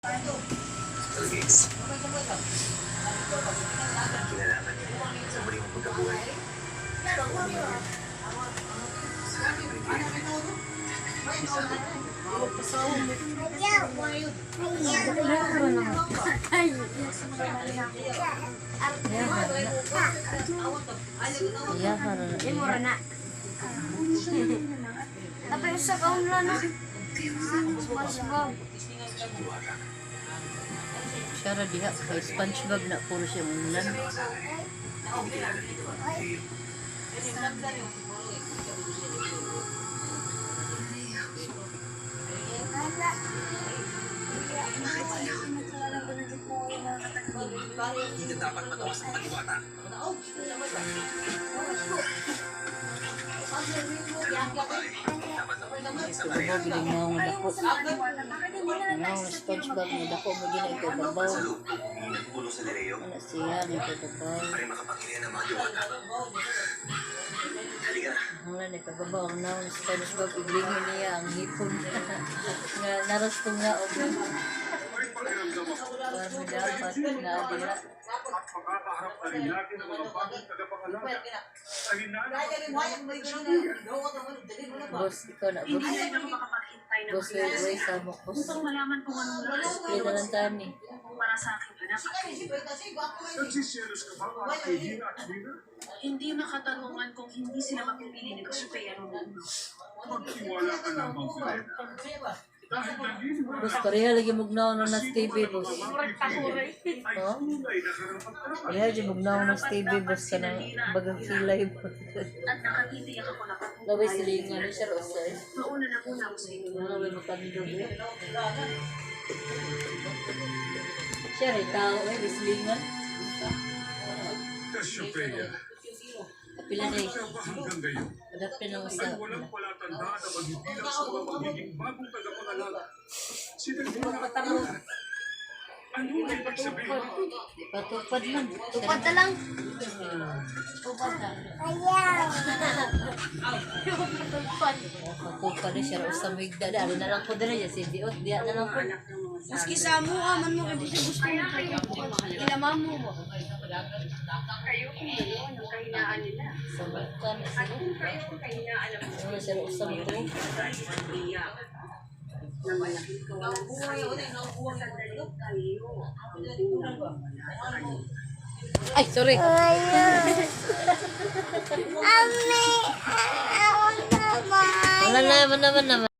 Guys, kinalaman niyo sa muli mong pagkabuhay. Tapi sa kaon lang na. SpongeBob. Siya diha kay SpongeBob na puro siya ulan. Hindi ka dapat matawas ng patiwata. Ikaw giling na ang dako. Ano SpongeBob na dako mo gina ikaw babaw. Nagpulo sa Nereo. Ano siya ni babaw. Para makapagkilihan ng mga diwata. Halika na. Wala na kababaw ang naon SpongeBob iglingin niya ang hipon. Nga naras ko nga og Kami dapat na adila. At makakaharap na rin natin ang mga bagong tagapangalaga sa hinaan Boss, ikaw na boss. Hindi na makapaghintay ng Boss, way sa mo boss. Gusto malaman kung anong Play na lang tani. para sa aking anak. nagsisyelos ka ba mga kaibigan at leader? Hindi makatanungan kung hindi sila mapipili ni Kasupaya noon. Magtiwala ka lamang sila. Dahil naging mga Boss, pareha lagi mugnaw na nas TV boss. ay tunay na karapat-dapat. Pareha di mugnaw nas TV boss ka ng bagang kilay boss. At nakatitiyak ako na patuloy. Laway silingan ni Sir Osay. Mauna na muna ako sa inyo. Ano may makandog eh. Siya rin tao eh, bislingan. Kasyopeya, Kapila na eh. ka ba hanggang ngayon? Adapin lang Ay sa... walang palatandaan na magbibilang sa mga magiging bagong tagapangalaga. Sinabi na ano ang ibig sabihin? Patupad man. Tupad na lang. Patupad na siya. Usa migda na. Ano na lang po dala niya. Si Diot. Diya na lang po. Maski sa mo, man mo hindi siya gusto mo. Ilaman mo mo. Kayo kung gano'n ang kahinaan nila. Sa bukan na At sila. kung kayo ang kahinaan ng Ano na siya. Usa migda. iyak na malaking kawalan sa iyo. Sandali kayo. Ay, sorry. Ami, awan naman. Wala naman naman naman.